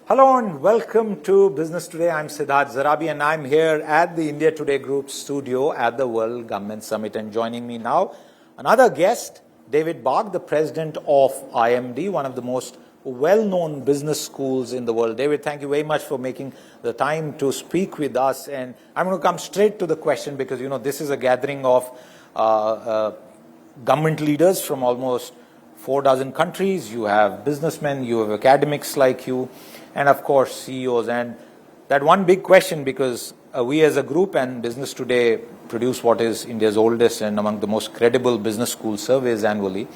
Hello and welcome to Business Today. I'm Siddharth Zarabi and I'm here at the India Today Group studio at the World Government Summit. And joining me now, another guest, David Bach, the President of IMD, one of the most well-known business schools in the world. David, thank you very much for making the time to speak with us. And I'm going to come straight to the question because, this is a gathering of government leaders from almost 4 countries. You have businessmen, you have academics like you, and of course CEOs. And that one big question, because we as a group and Business Today produce what is India's oldest and among the most credible business school surveys annually.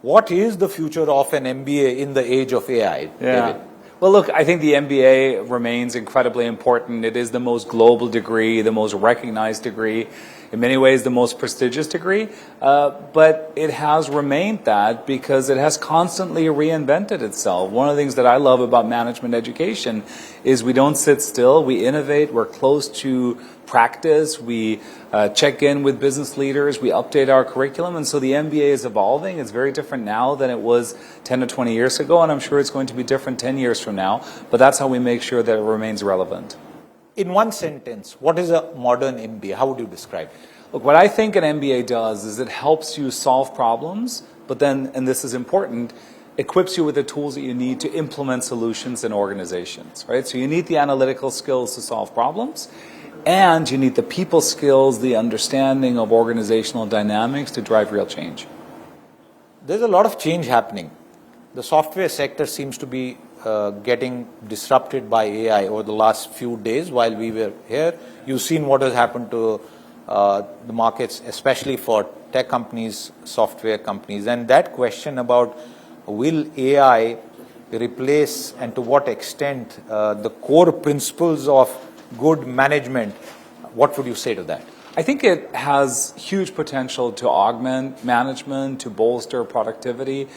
What is the future of an MBA in the age of AI, David? Well, look, I think the MBA remains incredibly important. It is the most global degree, the most recognized degree, in many ways the most prestigious degree, but it has remained that because it has constantly reinvented itself. One of the things that I love about management education is we don't sit still, we innovate, we're close to practice, we check in with business leaders, we update our curriculum, and so the MBA is evolving. It's very different now than it was 10 or 20 years ago, and I'm sure it's going to be different 10 years from now, but that's how we make sure that it remains relevant. In one sentence, what is a modern MBA? How would you describe it? Look, what I think an MBA does is it helps you solve problems, but then, and this is important, equips you with the tools that you need to implement solutions in organizations, right? So you need the analytical skills to solve problems, and you need the people skills, the understanding of organizational dynamics to drive real change. There's a lot of change happening. The software sector seems to be getting disrupted by AI over the last few days while we were here. You've seen what has happened to the markets, especially for tech companies, software companies. And that question about will AI replace and to what extent the core principles of good management, what would you say to that? I think it has huge potential to augment management, to bolster productivity.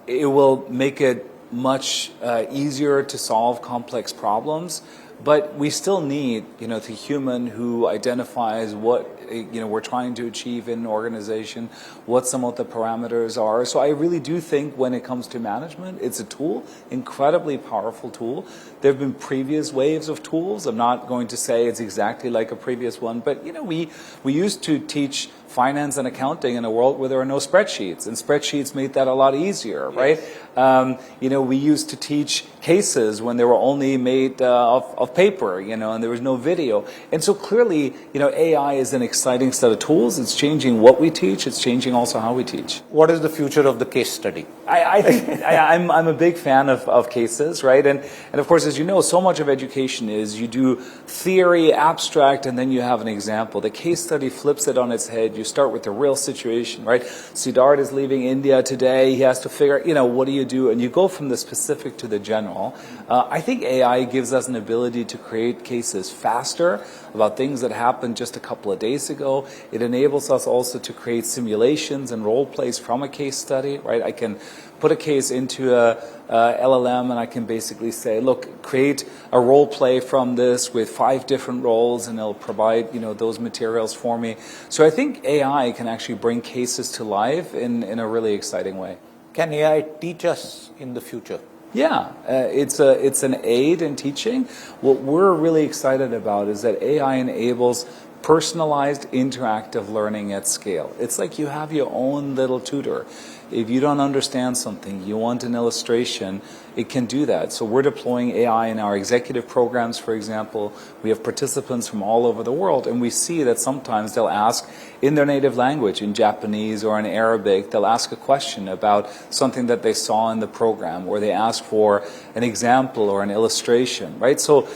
It will make it much easier to solve complex problems, but we still need, the human who identifies what, we're trying to achieve in an organization, what some of the parameters are. So I really do think when it comes to management, it's a tool, incredibly powerful tool. There have been previous waves of tools. I'm not going to say it's exactly like a previous one, but, we used to teach finance and accounting in a world where there are no spreadsheets, and spreadsheets made that a lot easier, right? We used to teach cases when they were only made of paper, and there was no video. And so clearly, AI is an exciting set of tools. It's changing what we teach. It's changing also how we teach. What is the future of the case study? I think I'm a big fan of cases, right? And of course, as you know, so much of education is you do theory, abstract, and then you have an example. The case study flips it on its head. You start with the real situation, right? Siddharth is leaving India today. He has to figure, what do you do? And you go from the specific to the general. I think AI gives us an ability to create cases faster about things that happened just a couple of days ago. It enables us also to create simulations and role plays from a case study, right? I can put a case into a LLM and I can basically say, look, create a role play from this with 5 different roles, and it'll provide, those materials for me. So I think AI can actually bring cases to life in a really exciting way. Can AI teach us in the future? Yeah, it's an aid in teaching. What we're really excited about is that AI enables personalized interactive learning at scale. It's like you have your own little tutor. If you don't understand something, you want an illustration, it can do that. So we're deploying AI in our executive programs, for example. We have participants from all over the world, and we see that sometimes they'll ask in their native language, in Japanese or in Arabic, they'll ask a question about something that they saw in the program, or they ask for an example or an illustration, right? So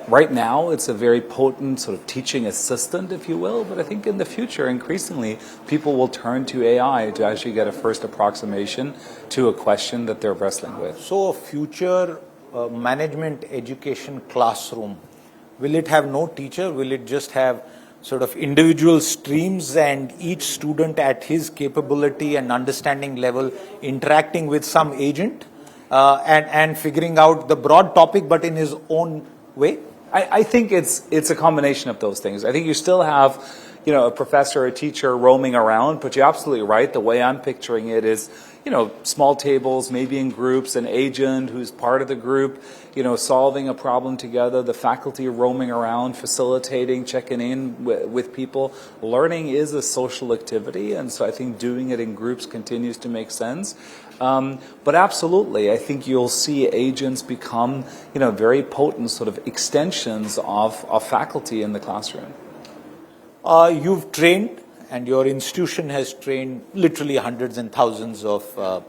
right now, it's a very potent sort of teaching assistant, if you will, but I think in the future, increasingly, people will turn to AI to actually get a first approximation to a question that they're wrestling with. So a future management education classroom, will it have no teacher? Will it just have sort of individual streams and each student at his capability and understanding level interacting with some agent and figuring out the broad topic but in his own way? I think it's a combination of those things. I think you still have, a professor, a teacher roaming around, but you're absolutely right. The way I'm picturing it is, small tables, maybe in groups, an agent who's part of the group, solving a problem together, the faculty roaming around, facilitating, checking in with people. Learning is a social activity, and so I think doing it in groups continues to make sense. But absolutely, I think you'll see agents become, very potent sort of extensions of faculty in the classroom. You've trained, and your institution has trained literally hundreds and thousands of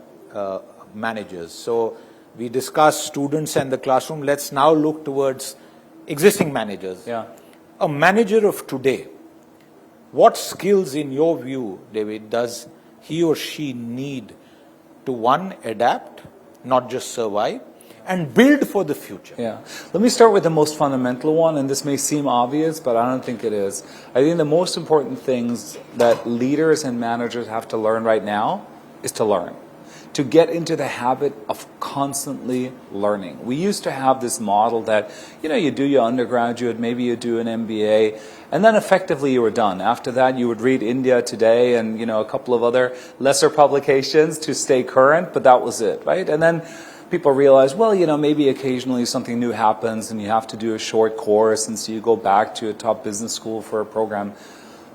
managers. So we discussed students and the classroom. Let's now look towards existing managers. Yeah. A manager of today, what skills, in your view, David, does he or she need to, one, adapt, not just survive, and build for the future? Yeah. Let me start with the most fundamental one, and this may seem obvious, but I don't think it is. I think the most important things that leaders and managers have to learn right now is to learn. To get into the habit of constantly learning. We used to have this model that, you do your undergraduate, maybe you do an MBA, and then effectively you were done. After that, you would read India Today and, a couple of other lesser publications to stay current, but that was it, right? And then people realize, well, maybe occasionally something new happens and you have to do a short course, and so you go back to a top business school for a program.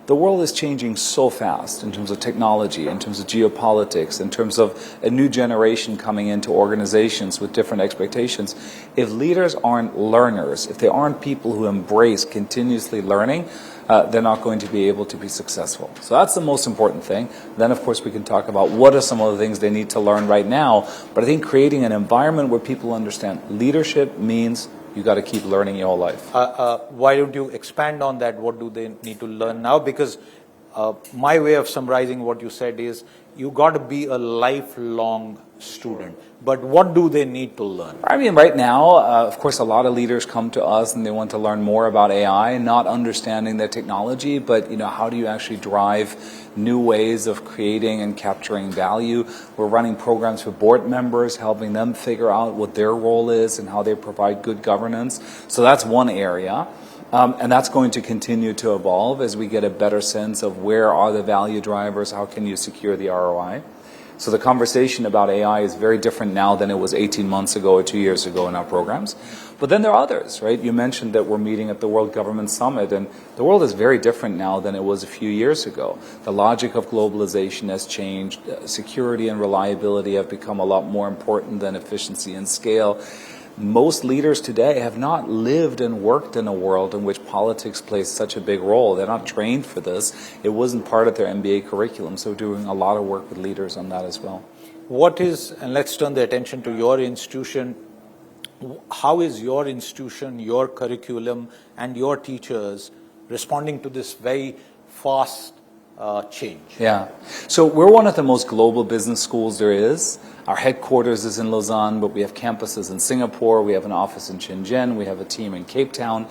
The world is changing so fast in terms of technology, in terms of geopolitics, in terms of a new generation coming into organizations with different expectations. If leaders aren't learners, if they aren't people who embrace continuously learning, they're not going to be able to be successful. So that's the most important thing. Then, of course, we can talk about what are some of the things they need to learn right now. But I think creating an environment where people understand leadership means you got to keep learning your whole life. Why don't you expand on that? What do they need to learn now? Because my way of summarizing what you said is you got to be a lifelong student. But what do they need to learn? I mean, right now, of course, a lot of leaders come to us and they want to learn more about AI, not understanding the technology, but how do you actually drive new ways of creating and capturing value? We're running programs for board members, helping them figure out what their role is and how they provide good governance. So that's one area. And that's going to continue to evolve as we get a better sense of where are the value drivers, how can you secure the ROI. So the conversation about AI is very different now than it was 18 months ago or 2 years ago in our programs. But then there are others, right? You mentioned that we're meeting at the World Government Summit, and the world is very different now than it was a few years ago. The logic of globalization has changed. Security and reliability have become a lot more important than efficiency and scale. Most leaders today have not lived and worked in a world in which politics plays such a big role. They're not trained for this. It wasn't part of their MBA curriculum, so doing a lot of work with leaders on that as well. What is, and let's turn the attention to your institution, how is your institution, your curriculum, and your teachers responding to this very fast change? Yeah. So we're one of the most global business schools there is. Our headquarters is in Lausanne, but we have campuses in Singapore. We have an office in Shenzhen. We have a team in Cape Town.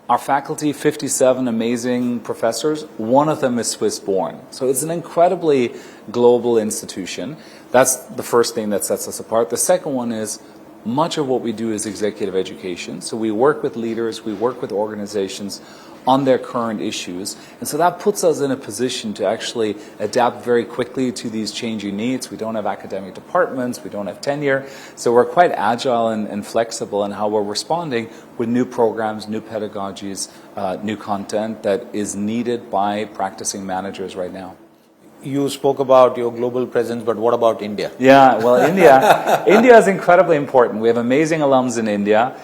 Our faculty, 57 amazing professors. One of them is Swiss-born. So it's an incredibly global institution. That's the first thing that sets us apart. The second one is much of what we do is executive education. So we work with leaders, we work with organizations on their current issues. And so that puts us in a position to actually adapt very quickly to these changing needs. We don't have academic departments, we don't have tenure. So we're quite agile and flexible in how we're responding with new programs, new pedagogies, new content that is needed by practicing managers right now. You spoke about your global presence, but what about India? Yeah, well, India is incredibly important. We have amazing alums in India.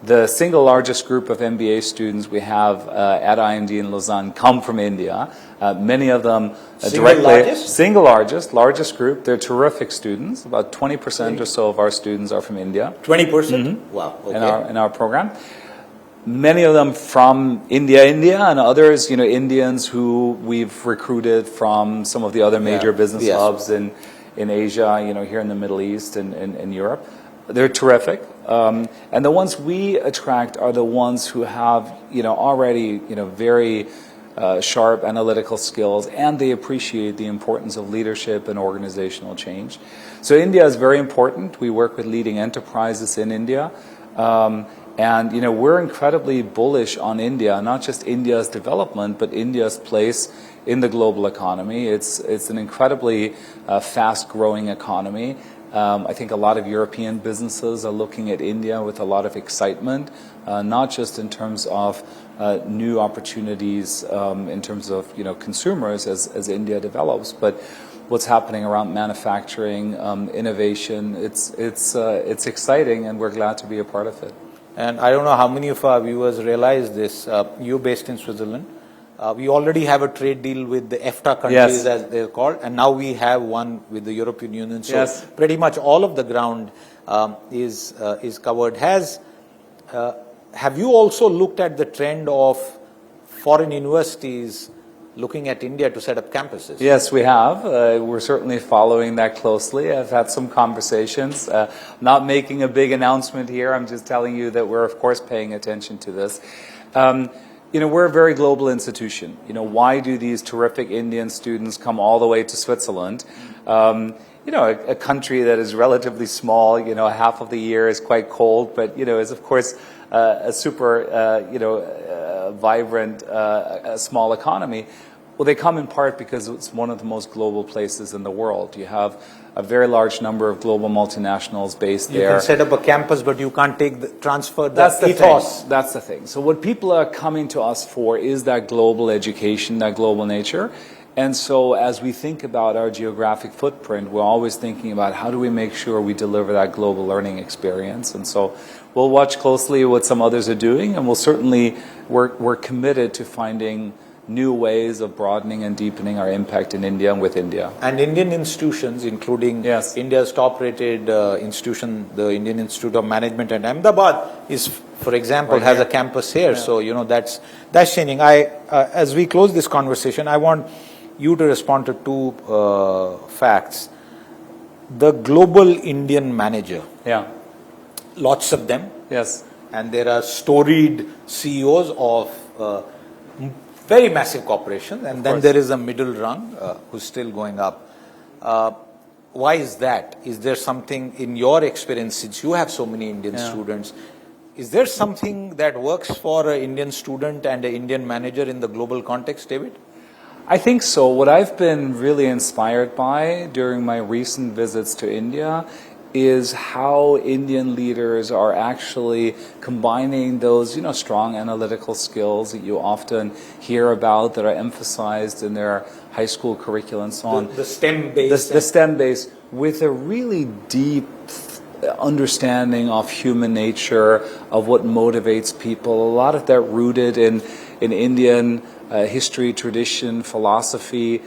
The single largest group of MBA students we have at IMD in Lausanne come from India. Many of them single largest group. They're terrific students. About 20% or so of our students are from India. 20%? Mm-hmm. Wow. Okay. In our program. Many of them from India, and others, Indians who we've recruited from some of the other major business hubs in Asia, here in the Middle East and Europe. They're terrific. And the ones we attract are the ones who have, already, very sharp analytical skills, and they appreciate the importance of leadership and organizational change. So India is very important. We work with leading enterprises in India. And, we're incredibly bullish on India, not just India's development, but India's place in the global economy. It's an incredibly fast-growing economy. I think a lot of European businesses are looking at India with a lot of excitement, not just in terms of new opportunities in terms of consumers as India develops, but what's happening around manufacturing, innovation. It's exciting, and we're glad to be a part of it. And I don't know how many of our viewers realize this. You're based in Switzerland. We already have a trade deal with the EFTA countries, Yes. as they're called, and now we have one with the European Union. So Yes. pretty much all of the ground is covered. Have you also looked at the trend of foreign universities looking at India to set up campuses? Yes, we have. We're certainly following that closely. I've had some conversations. Not making a big announcement here. I'm just telling you that we're, of course, paying attention to this. We're a very global institution. Why do these terrific Indian students come all the way to Switzerland? A country that is relatively small, half of the year is quite cold, but, is, of course, a super, vibrant, small economy. Well, they come in part because it's one of the most global places in the world. You have a very large number of global multinationals based there. You can set up a campus, but you can't transfer That's the ethos. thing. That's the thing. So what people are coming to us for is that global education, that global nature. And so as we think about our geographic footprint, we're always thinking about how do we make sure we deliver that global learning experience. And so we'll watch closely what some others are doing, and we're committed to finding new ways of broadening and deepening our impact in India and with India. And Indian institutions, including Yes. India's top-rated institution, the Indian Institute of Management at Ahmedabad, for example, Right has here. a campus here. Yeah. So that's changing. As we close this conversation, I want you to respond to two facts. The global Indian manager, Yeah. lots of them, Yes. and there are storied CEOs of very massive corporations, and then course. there is a middle rung who's still going up. Why is that? Is there something in your experience, since you have so many Indian students, is there something that works for an Indian student and an Indian manager in the global context, David? I think so. What I've been really inspired by during my recent visits to India is how Indian leaders are actually combining those, strong analytical skills that you often hear about that are emphasized in their high school curricula and so on. The STEM-based. The STEM base with a really deep understanding of human nature, of what motivates people. A lot of that rooted in Indian history, tradition, philosophy,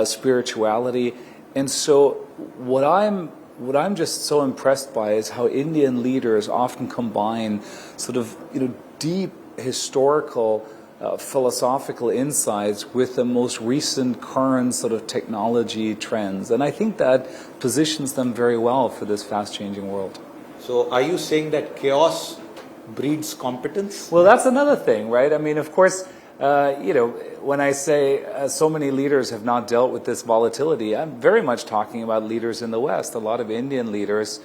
spirituality. And so what I'm just so impressed by is how Indian leaders often combine sort of deep historical philosophical insights with the most recent current sort of technology trends. And I think that positions them very well for this fast-changing world. So are you saying that chaos breeds competence? Well, that's another thing, right? I mean, of course, when I say so many leaders have not dealt with this volatility, I'm very much talking about leaders in the West. A lot of Indian leaders,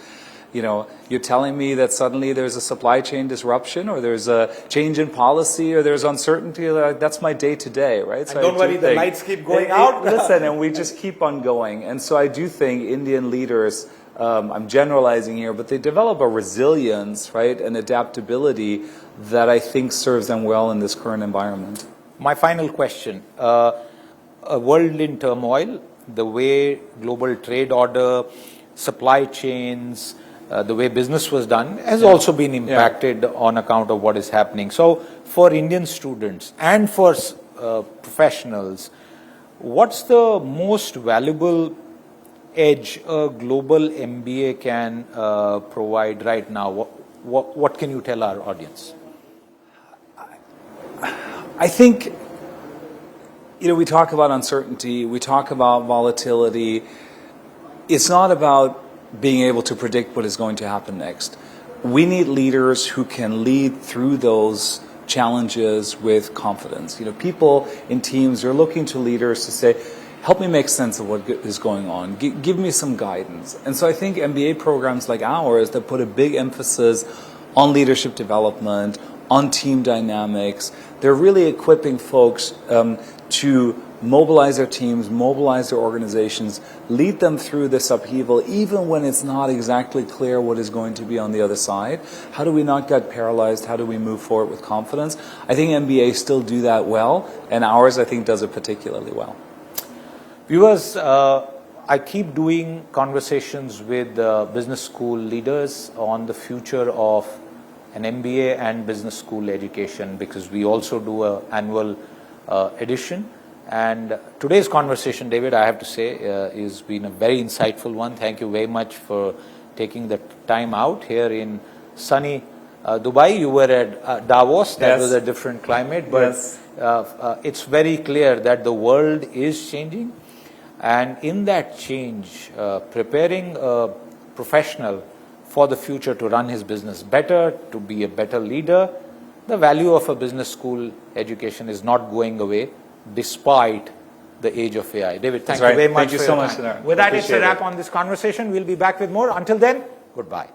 you're telling me that suddenly there's a supply chain disruption or there's a change in policy or there's uncertainty. That's my day to day, right? So and don't worry, the lights keep going out. Listen, and we just keep on going. And so I do think Indian leaders, I'm generalizing here, but they develop a resilience, right, and adaptability that I think serves them well in this current environment. My final question. A world in turmoil, the way global trade order, supply chains, the way business was done has also been impacted on account of what is happening. So for Indian students and for professionals, what's the most valuable edge a global MBA can provide right now? What can you tell our audience? I think, we talk about uncertainty, we talk about volatility. It's not about being able to predict what is going to happen next. We need leaders who can lead through those challenges with confidence. People in teams are looking to leaders to say, help me make sense of what is going on. Give me some guidance. And so I think MBA programs like ours that put a big emphasis on leadership development, on team dynamics, they're really equipping folks to mobilize their teams, mobilize their organizations, lead them through this upheaval, even when it's not exactly clear what is going to be on the other side? How do we not get paralyzed? How do we move forward with confidence? I think MBA still do that well, and ours, I think, does it particularly well. Viewers, I keep doing conversations with business school leaders on the future of an MBA and business school education, because we also do an annual edition. And today's conversation, David, I have to say, has been a very insightful one. Thank you very much for taking the time out here in sunny Dubai. You were at Davos. That was a different climate, but it's very clear that the world is changing. And in that change, preparing a professional for the future to run his business better, to be a better leader, the value of a business school education is not going away despite the age of AI. David, thank you very much. Thank you so much. With that, it's a wrap on this conversation. We'll be back with more. Until then, goodbye.